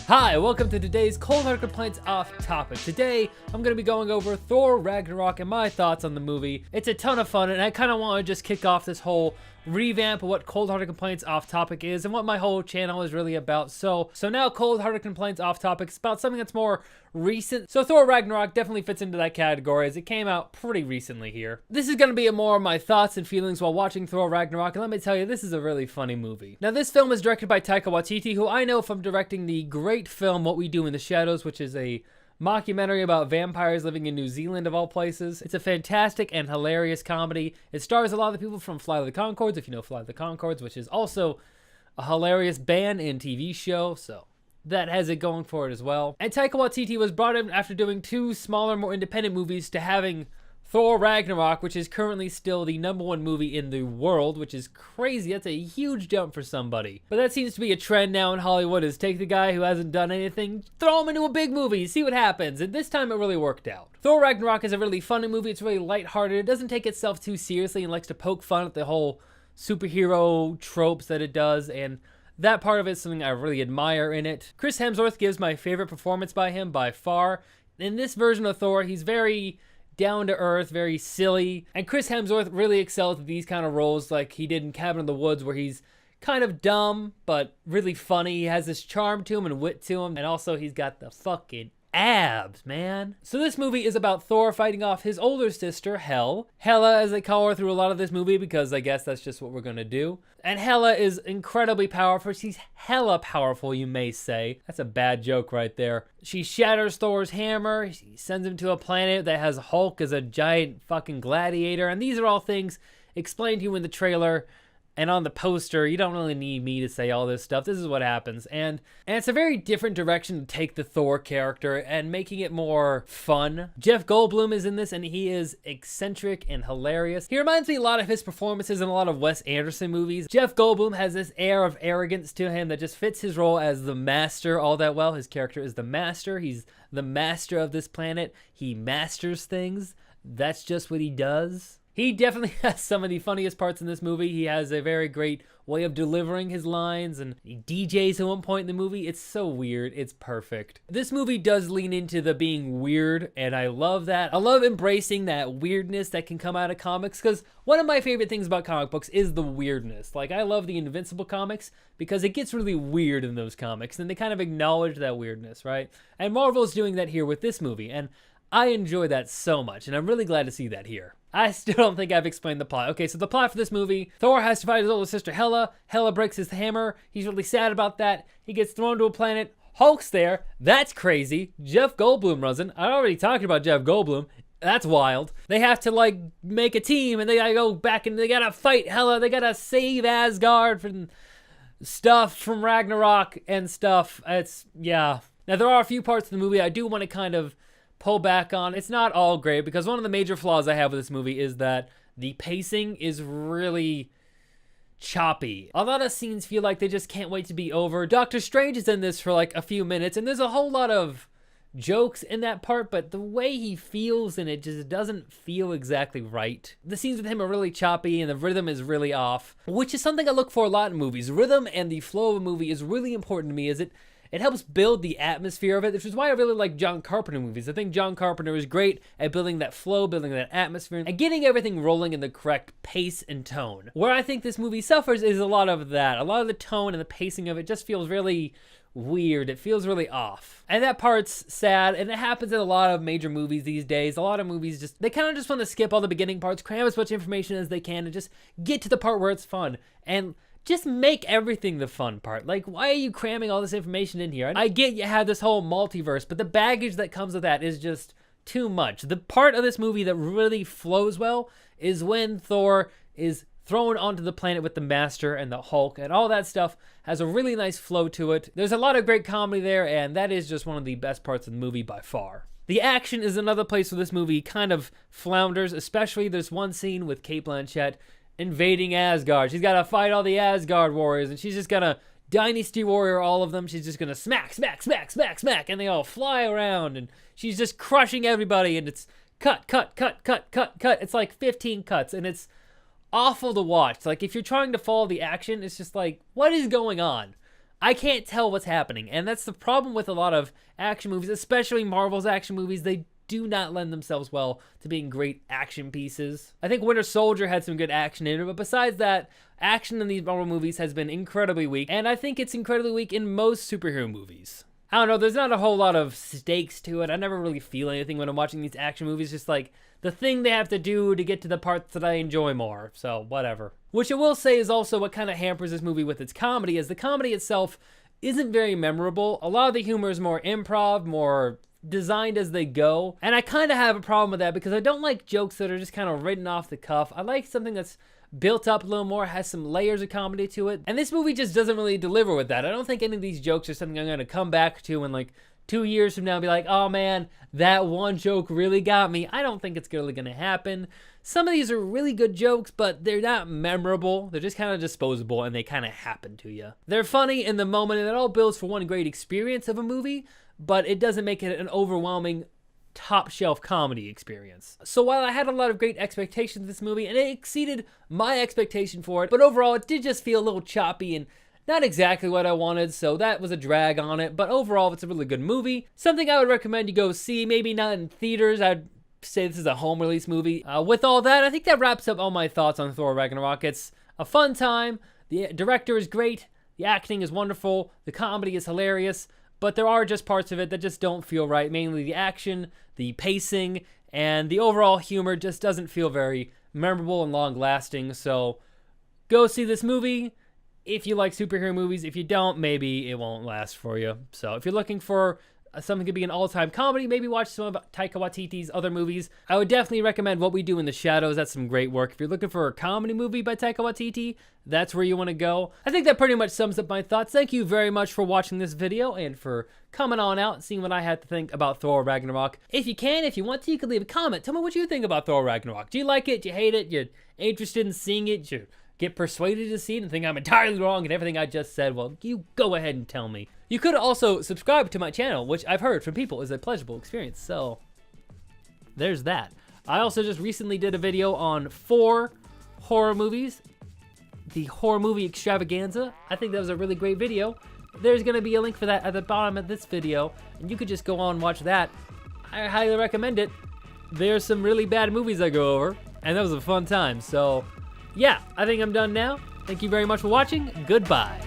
Hi, welcome to today's Cold Hard Complaints Off Topic. Today, I'm going to be going over Thor Ragnarok and my thoughts on the movie. It's a ton of fun, and I kind of want to just kick off this whole revamp of what Cold Hearted Complaints Off Topic is and what my whole channel is really about. So now Cold Hearted Complaints Off Topic is about something that's more recent. So Thor Ragnarok definitely fits into that category as it came out pretty recently here. This is going to be more of my thoughts and feelings while watching Thor Ragnarok, and let me tell you, this is a really funny movie. Now, this film is directed by Taika Waititi, who I know from directing the great film What We Do in the Shadows, which is a mockumentary about vampires living in New Zealand of all places. It's a fantastic and hilarious comedy. It stars a lot of the people from Flight of the Conchords, if you know Flight of the Conchords, which is also a hilarious band and TV show, so that has it going for it as well. And Taika Waititi was brought in after doing two smaller, more independent movies to having Thor Ragnarok, which is currently still the #1 movie in the world, which is crazy. That's a huge jump for somebody. But that seems to be a trend now in Hollywood, is take the guy who hasn't done anything, throw him into a big movie, see what happens. And this time it really worked out. Thor Ragnarok is a really funny movie. It's really lighthearted. It doesn't take itself too seriously and likes to poke fun at the whole superhero tropes that it does, and that part of it is something I really admire in it. Chris Hemsworth gives my favorite performance by him by far. In this version of Thor, he's very down to earth, very silly, and Chris Hemsworth really excels at these kind of roles like he did in Cabin in the Woods, where he's kind of dumb but really funny. He has this charm to him and wit to him, and also he's got the fucking abs, man. So this movie is about Thor fighting off his older sister, Hela, as they call her through a lot of this movie, because I guess that's just what we're gonna do. And Hela is incredibly powerful. She's hella powerful, you may say. That's a bad joke right there. She shatters Thor's hammer. She sends him to a planet that has Hulk as a giant fucking gladiator. And these are all things explained to you in the trailer and on the poster. You don't really need me to say all this stuff. This is what happens. And it's a very different direction to take the Thor character and making it more fun. Jeff Goldblum is in this, and he is eccentric and hilarious. He reminds me a lot of his performances in a lot of Wes Anderson movies. Jeff Goldblum has this air of arrogance to him that just fits his role as the master all that well. His character is the master. He's the master of this planet. He masters things. That's just what he does. He definitely has some of the funniest parts in this movie. He has a very great way of delivering his lines, and he DJs at one point in the movie. It's so weird. It's perfect. This movie does lean into the being weird, and I love that. I love embracing that weirdness that can come out of comics, because one of my favorite things about comic books is the weirdness. Like, I love the Invincible comics because it gets really weird in those comics, and they kind of acknowledge that weirdness, right? And Marvel's doing that here with this movie, and I enjoy that so much, and I'm really glad to see that here. I still don't think I've explained the plot. Okay, so the plot for this movie: Thor has to fight his older sister Hela. Hela breaks his hammer. He's really sad about that. He gets thrown to a planet. Hulk's there. That's crazy. Jeff Goldblum runs in. I already talked about Jeff Goldblum. That's wild. They have to, like, make a team, and they gotta go back and they gotta fight Hela. They gotta save Asgard from stuff from Ragnarok and stuff. Yeah. Now, there are a few parts of the movie I do want to kind of pull back on. It's not all great, because one of the major flaws I have with this movie is that the pacing is really choppy. A lot of scenes feel like they just can't wait to be over. Doctor Strange is in this for like a few minutes, and there's a whole lot of jokes in that part, but the way he feels in it just doesn't feel exactly right. The scenes with him are really choppy, and the rhythm is really off, which is something I look for a lot in movies. Rhythm and the flow of a movie is really important to me, as it helps build the atmosphere of it, which is why I really like John Carpenter movies. I think John Carpenter is great at building that flow, building that atmosphere, and getting everything rolling in the correct pace and tone. Where I think this movie suffers is a lot of that. A lot of the tone and the pacing of it just feels really weird. It feels really off. And that part's sad, and it happens in a lot of major movies these days. A lot of movies they kind of just want to skip all the beginning parts, cram as much information as they can, and just get to the part where it's fun. And just make everything the fun part. Like, why are you cramming all this information in here? I get you have this whole multiverse, but the baggage that comes with that is just too much. The part of this movie that really flows well is when Thor is thrown onto the planet with the Master and the Hulk, and all that stuff has a really nice flow to it. There's a lot of great comedy there, and that is just one of the best parts of the movie by far. The action is another place where this movie kind of flounders, especially there's one scene with Cate Blanchett invading Asgard. She's got to fight all the Asgard warriors, and she's just gonna Dynasty Warrior all of them. She's just gonna smack, smack, smack, smack, smack, and they all fly around, and she's just crushing everybody, and it's cut, cut, cut, cut, cut, cut. It's like 15 cuts, and it's awful to watch. Like, if you're trying to follow the action, it's just like, what is going on? I can't tell what's happening. And that's the problem with a lot of action movies, especially Marvel's action movies. They do not lend themselves well to being great action pieces. I think Winter Soldier had some good action in it, but besides that, action in these Marvel movies has been incredibly weak, and I think it's incredibly weak in most superhero movies. I don't know, there's not a whole lot of stakes to it. I never really feel anything when I'm watching these action movies, just like the thing they have to do to get to the parts that I enjoy more, so whatever. Which I will say is also what kind of hampers this movie with its comedy, is the comedy itself isn't very memorable. A lot of the humor is more improv, more designed as they go, and I kind of have a problem with that because I don't like jokes that are just kind of written off the cuff. I like something that's built up a little more, has some layers of comedy to it, and this movie just doesn't really deliver with that. I don't think any of these jokes are something I'm going to come back to in like 2 years from now and be like, oh man, that one joke really got me. I don't think it's really going to happen. Some of these are really good jokes, but they're not memorable. They're just kind of disposable, and they kind of happen to you. They're funny in the moment, and it all builds for one great experience of a movie, but it doesn't make it an overwhelming top shelf comedy experience. So while I had a lot of great expectations of this movie, and it exceeded my expectation for it, but overall it did just feel a little choppy and not exactly what I wanted, so that was a drag on it. But overall, it's a really good movie. Something I would recommend you go see, maybe not in theaters. I'd say this is a home release movie. With all that, I think that wraps up all my thoughts on Thor Ragnarok. It's a fun time. The director is great. The acting is wonderful. The comedy is hilarious. But there are just parts of it that just don't feel right. Mainly the action, the pacing, and the overall humor just doesn't feel very memorable and long-lasting. So go see this movie if you like superhero movies. If you don't, maybe it won't last for you. So if you're looking for something to be an all-time comedy, maybe watch some of Taika Waititi's other movies. I would definitely recommend What We Do in the Shadows. That's some great work. If you're looking for a comedy movie by Taika Waititi, that's where you want to go. I think that pretty much sums up my thoughts. Thank you very much for watching this video and for coming on out and seeing what I had to think about Thor Ragnarok. If you want to, you can leave a comment. Tell me what you think about Thor Ragnarok. Do you like it? Do you hate it? You're interested in seeing it? You get persuaded to see it and think I'm entirely wrong in everything I just said? Well, you go ahead and tell me. You could also subscribe to my channel, which I've heard from people is a pleasurable experience, so there's that. I also just recently did a video on 4 horror movies, the horror movie extravaganza. I think that was a really great video. There's going to be a link for that at the bottom of this video, and you could just go on and watch that. I highly recommend it. There's some really bad movies I go over, and that was a fun time. So yeah, I think I'm done now. Thank you very much for watching. Goodbye.